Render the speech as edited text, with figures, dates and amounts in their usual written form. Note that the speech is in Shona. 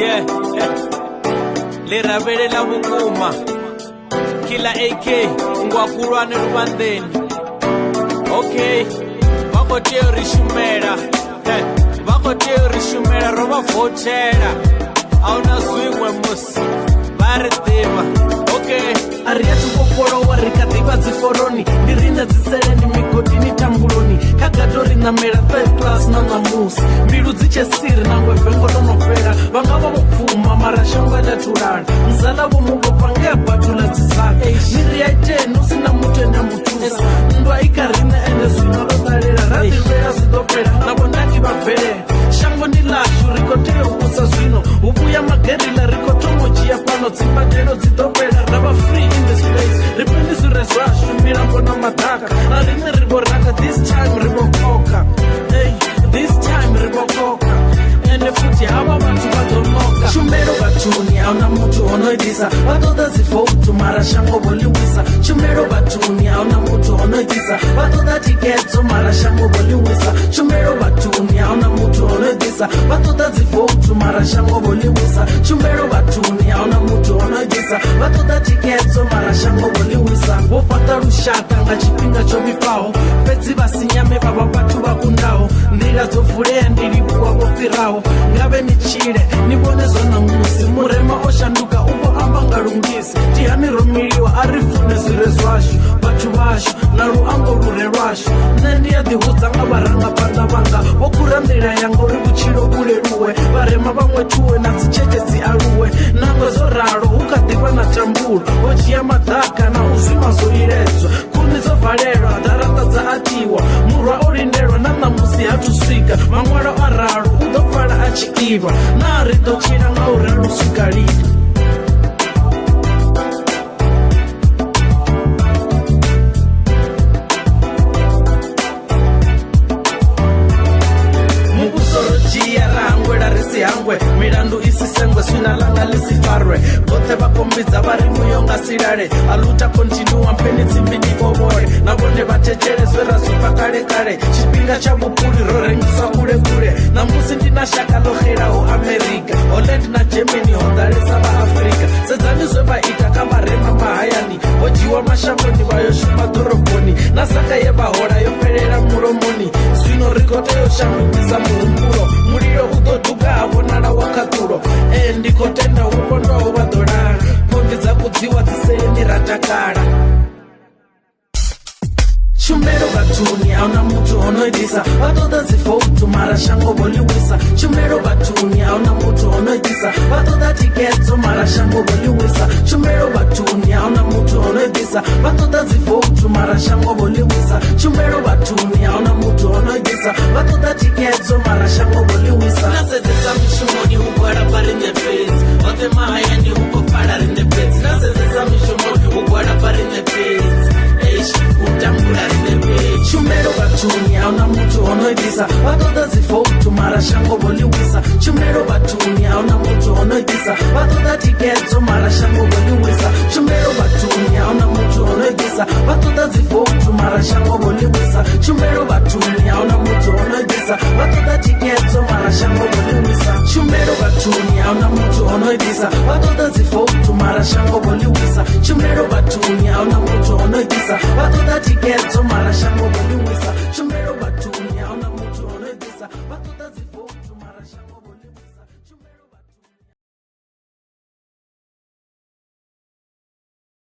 Yeah, lirabelela vukuma kila AK ngwakulwane luvandeni. Okay, vako tea rishumela vako tea rishumela rova votela auna zwinwe musi vari tiva. Okay, aria tukopolowa rikativa dziforoni ndirina dziseleni migodini tambuloni kagato rinamela third class na namusi mbilu dzichesiri nangwe vengo lonopera vanga vavopfuma mara shango adatulala mzala vomugopangea batula dzisake miri yaiteni usina mutu ene mutusa ndwa ikarine ene zwino lodalela radirwela zidopela navonaki vabvelela shango ndilashu rikoteo kusa zvino uvuya magerila rikotomojia pano dzimbadelo dzidopela rava free in this place ripindisire zvashu mirambo namadhaka narimwe rivoraka this time rivokoka. Hey, this time rivokoka ende futi hava vantu vadonoka shumero vatuni hauna mutu unoitisa vatoda dzivoutu mara shango voliwisa shumero vatuni hauna mutu unoitisa vatoda tikedzo mara shango voliwisa shumero vatuni hauna mutu unoitisa vatoda dzivoutu mara shango voliwisa shumero vatuni hauna mutu unoitisa vatoda tikedzo mara shango voliwisa vofata rushaka nga chipinga chovipawo pedzi vasinyame vava vatu vakundawo ndira dzovuleya ndirivuwa vofirawo ngave ni chile nivone zona musi murema oshanduka uvo amba ngalungisi tihaniromiliwa arifune zvire zvashu vatu vashu na ruambo rure rwashu nendiyadihudza nga varanga panda vanga vokura ndira yango ri kuchilo kuleluwe varema vamwe tuwe na dzicheche dzialuwe nangwe zoralo ukadiva na tambulu ojiya madhaka na uzvima zoiredzwa kuni dzovhalelwa dharata dza atiwa murwa olindelwa na namusi hatusvika mangwalo aralo udopfala achikirwa naritochila nga uralo swikalika. Hangwe milandu isisengwe swina langa lisifarwe vothe vakombidza vari muyonga silale aluta kontinua mpeni tsimbinikovole navone vatecherezwe razvipa kale kale chipinga cha vupuli rorengiswa kule kule namusi ndina shaka loheraho amerika holland na germany hodalesa vaafrika sedzani zvevaita kavarema mahayani vojiwa mashamboni vayoshuma dhorobhoni nasaka yevahola yopelela muromoni zvino rikote yoshandukisa muhumbulo mulilo udoduka havonala wakaturo ndikotenda ukondwawo vadolala pombi dzakudziwa dziseni ratakala shumero vatuni hauna mutu unoitisa vatoda dzivoutu mara shango voliwisa shumero vatuni hauna mutu unoitisa vatoda tikedzo mara shango voliwisa shumero vatuni hauna mutu unoitisa vatoda dzivoutu mara shango voliwisa shumero vatuni hauna mutu unoitisa vatoda tikedzo mara shango voliwisa nasedzesa mishumoni hugwara parine pedzi othe mahayani hukopfala rine pedzi nasedzesa mishumoni hugwara parine pedzi utambula rine pedzi shumero vatuni hauna mutu unoitisa vatoda dzivoutu mara shango voliwisa shumero vatuni hauna mutu unoitisa vatoda tikedzo mara shango voliwisa shumero vatuni hauna mutu unoitisa vatoda dzivoutu mara shango voliwisa shumero vatuni hauna mutu unoitisa vatoda tikedzo mara shango voliwisa shumero vatuni hauna mutu unoitisa vatoda dzivoutu mara shango voliwisa shumero vatuni hauna mutu unoitisa vatoda tikedzo mara shango voliwisa